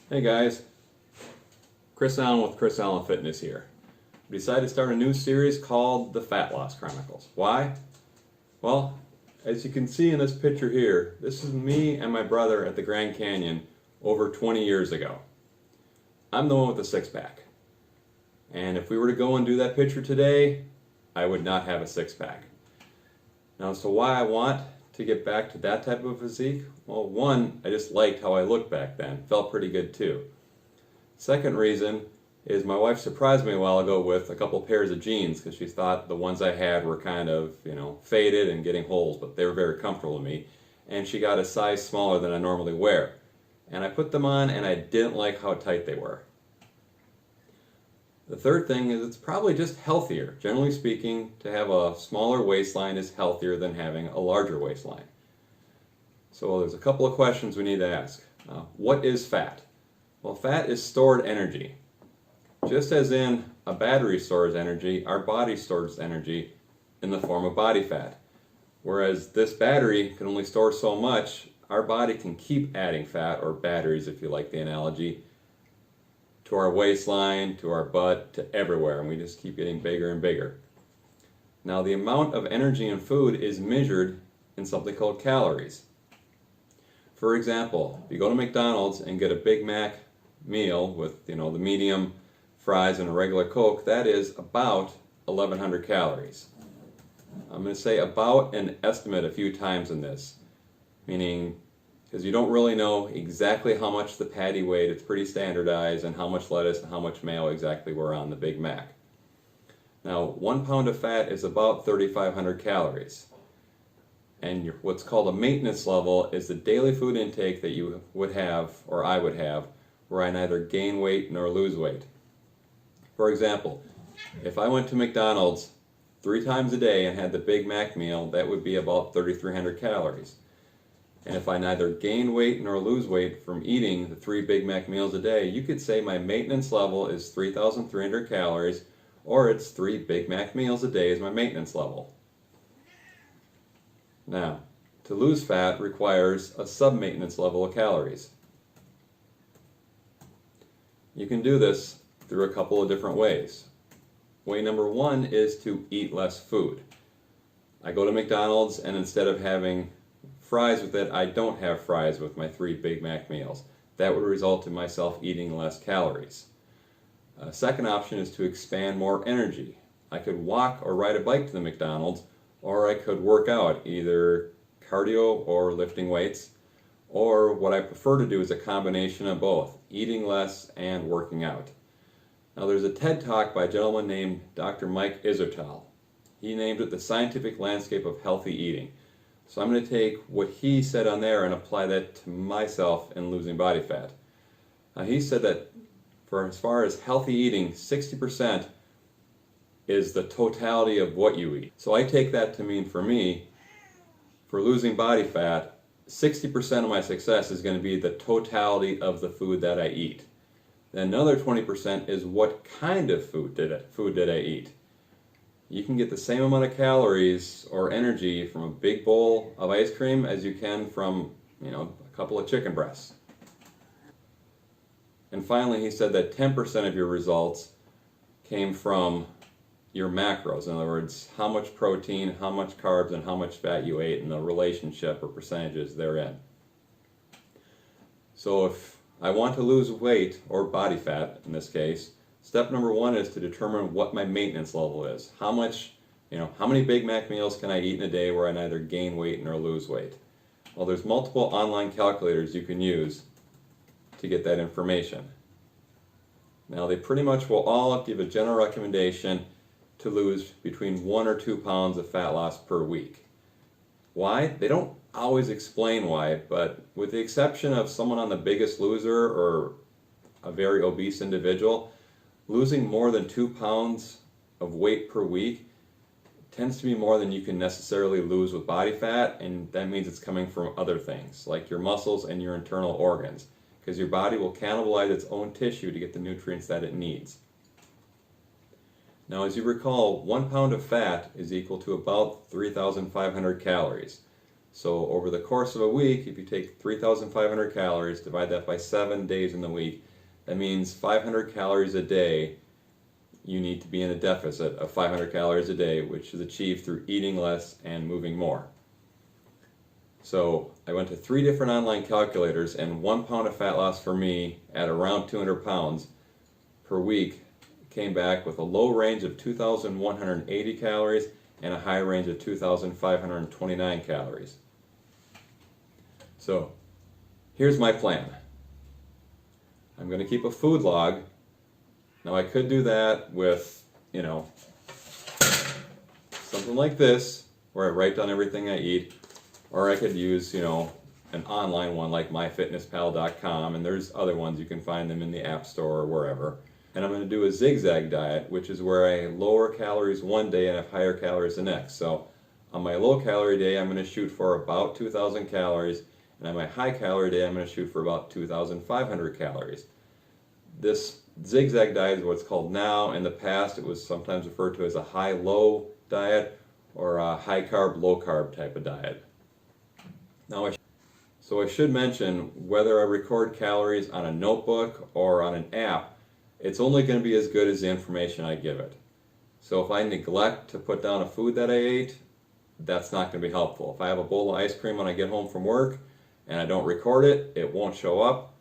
Hey guys, Chris Allen with Chris Allen Fitness here. We decided to start a new series called the Fat Loss Chronicles. Why? Well, as you can see in this picture here, this is me and my brother at the Grand Canyon over 20 years ago. I'm the one with the six-pack. And if we were to go and do that picture today, I would not have a six-pack. Now, so why I want to get back to that type of physique? Well, one, I just liked how I looked back then. Felt pretty good too. Second reason is my wife surprised me a while ago with a couple pairs of jeans because she thought the ones I had were kind of, faded and getting holes, but they were very comfortable to me. And she got a size smaller than I normally wear. And I put them on and I didn't like how tight they were. The third thing is it's probably just healthier. Generally speaking, to have a smaller waistline is healthier than having a larger waistline. So there's a couple of questions we need to ask. What is fat? Well, fat is stored energy. Just as in a battery stores energy, our body stores energy in the form of body fat. Whereas this battery can only store so much, our body can keep adding fat, or batteries if you like the analogy, to our waistline, to our butt, to everywhere, and we just keep getting bigger and bigger. Now, the amount of energy in food is measured in something called calories. For example, if you go to McDonald's and get a Big Mac meal with, the medium fries and a regular Coke, that is about 1,100 calories. I'm going to say about and estimate a few times in this, meaning because you don't really know exactly how much the patty weighed, it's pretty standardized, and how much lettuce and how much mayo exactly were on the Big Mac. Now, 1 pound of fat is about 3,500 calories. And what's called a maintenance level is the daily food intake that you would have, or I would have, where I neither gain weight nor lose weight. For example, if I went to McDonald's 3 times a day and had the Big Mac meal, that would be about 3,300 calories. And if I neither gain weight nor lose weight from eating the 3 Big Mac meals a day, you could say my maintenance level is 3,300 calories, or it's 3 Big Mac meals a day is my maintenance level. Now, to lose fat requires a sub-maintenance level of calories. You can do this through a couple of different ways. Way number 1 is to eat less food. I go to McDonald's and instead of having fries with it, I don't have fries with my 3 Big Mac meals. That would result in myself eating less calories. A second option is to expand more energy. I could walk or ride a bike to the McDonald's, or I could work out, either cardio or lifting weights, or what I prefer to do is a combination of both, eating less and working out. Now there's a TED Talk by a gentleman named Dr. Mike Isertal. He named it The Scientific Landscape of Healthy Eating. So I'm going to take what he said on there and apply that to myself in losing body fat. He said that for as far as healthy eating, 60% is the totality of what you eat. So I take that to mean for me, for losing body fat, 60% of my success is going to be the totality of the food that I eat. Then another 20% is what kind of food did I eat. You can get the same amount of calories or energy from a big bowl of ice cream as you can from, a couple of chicken breasts. And finally, he said that 10% of your results came from your macros. In other words, how much protein, how much carbs, and how much fat you ate, and the relationship or percentages therein. So if I want to lose weight, or body fat in this case, step number 1 is to determine what my maintenance level is. How many Big Mac meals can I eat in a day where I neither gain weight nor lose weight? Well, there's multiple online calculators you can use to get that information. Now, they pretty much will all give a general recommendation to lose between 1 or 2 pounds of fat loss per week. Why? They don't always explain why, but with the exception of someone on The Biggest Loser or a very obese individual, losing more than 2 pounds of weight per week tends to be more than you can necessarily lose with body fat, and that means it's coming from other things, like your muscles and your internal organs, because your body will cannibalize its own tissue to get the nutrients that it needs. Now, as you recall, 1 pound of fat is equal to about 3,500 calories. So over the course of a week, if you take 3,500 calories, divide that by 7 days in the week, that means 500 calories a day. You need to be in a deficit of 500 calories a day, which is achieved through eating less and moving more. So I went to 3 different online calculators, and 1 pound of fat loss for me at around 200 pounds per week came back with a low range of 2,180 calories and a high range of 2,529 calories. So here's my plan. I'm going to keep a food log. Now I could do that with, something like this, where I write down everything I eat, or I could use, an online one like myfitnesspal.com, and there's other ones, you can find them in the App Store or wherever. And I'm going to do a zigzag diet, which is where I lower calories one day and have higher calories the next. So on my low calorie day, I'm going to shoot for about 2,000 calories, and on my high calorie day, I'm going to shoot for about 2,500 calories. This zigzag diet is what's called now. In the past, it was sometimes referred to as a high-low diet or a high-carb, low-carb type of diet. Now, I should mention, whether I record calories on a notebook or on an app, it's only going to be as good as the information I give it. So if I neglect to put down a food that I ate, that's not going to be helpful. If I have a bowl of ice cream when I get home from work and I don't record it, it won't show up,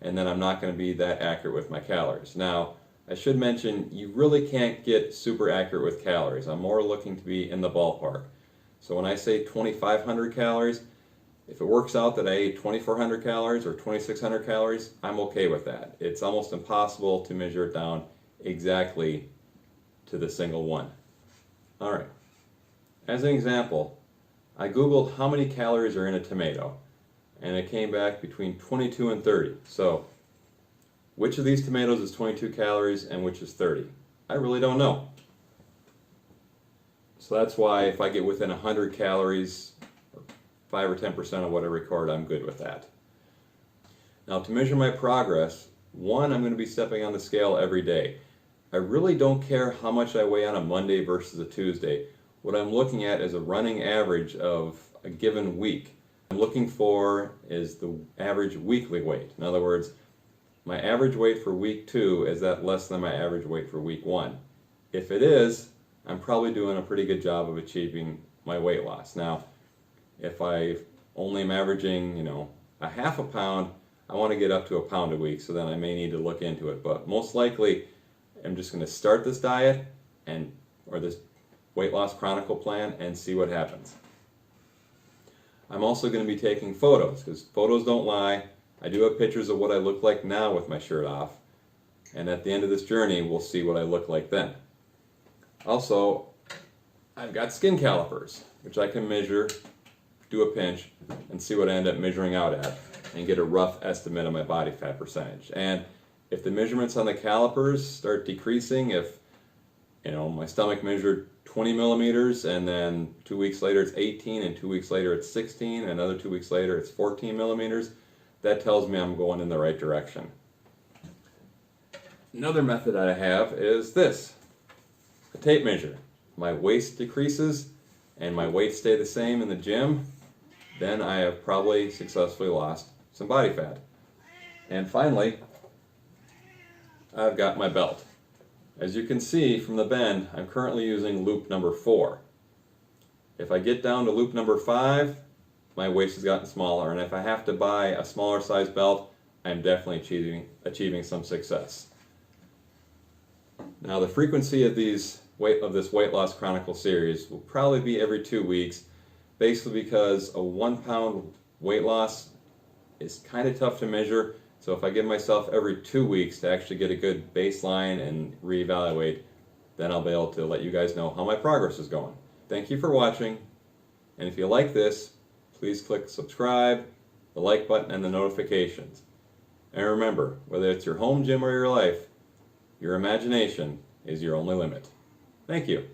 and then I'm not going to be that accurate with my calories. Now, I should mention, you really can't get super accurate with calories. I'm more looking to be in the ballpark. So when I say 2,500 calories, if it works out that I ate 2,400 calories or 2,600 calories, I'm okay with that. It's almost impossible to measure it down exactly to the single one. All right. As an example, I Googled how many calories are in a tomato, and it came back between 22 and 30. So which of these tomatoes is 22 calories and which is 30? I really don't know. So that's why if I get within 100 calories, or 5 or 10% of what I record, I'm good with that. Now, to measure my progress, one, I'm going to be stepping on the scale every day. I really don't care how much I weigh on a Monday versus a Tuesday. What I'm looking at is a running average of a given week. What I'm looking for is the average weekly weight. In other words, my average weight for week 2, is that less than my average weight for week 1? If it is, I'm probably doing a pretty good job of achieving my weight loss. Now, if I only am averaging, a half a pound, I want to get up to a pound a week, so then I may need to look into it. But most likely, I'm just going to start this diet or this weight loss chronicle plan and see what happens. I'm also going to be taking photos, because photos don't lie. I do have pictures of what I look like now with my shirt off, and at the end of this journey, we'll see what I look like then. Also, I've got skin calipers, which I can measure, do a pinch, and see what I end up measuring out at, and get a rough estimate of my body fat percentage. And if the measurements on the calipers start decreasing, if my stomach measured 20 millimeters and then 2 weeks later it's 18, and 2 weeks later it's 16, and another 2 weeks later it's 14 millimeters, that tells me I'm going in the right direction. Another method I have is this, a tape measure. My waist decreases and my weight stay the same in the gym, then I have probably successfully lost some body fat. And finally, I've got my belt. As you can see from the bend, I'm currently using loop number 4. If I get down to loop number 5, my waist has gotten smaller, and if I have to buy a smaller size belt, I'm definitely achieving some success. Now, the frequency of this Weight Loss Chronicle series will probably be every 2 weeks, basically because a 1 pound weight loss is kind of tough to measure. So if I give myself every 2 weeks to actually get a good baseline and reevaluate, then I'll be able to let you guys know how my progress is going. Thank you for watching, and if you like this, please click subscribe, the like button, and the notifications. And remember, whether it's your home gym or your life, your imagination is your only limit. Thank you.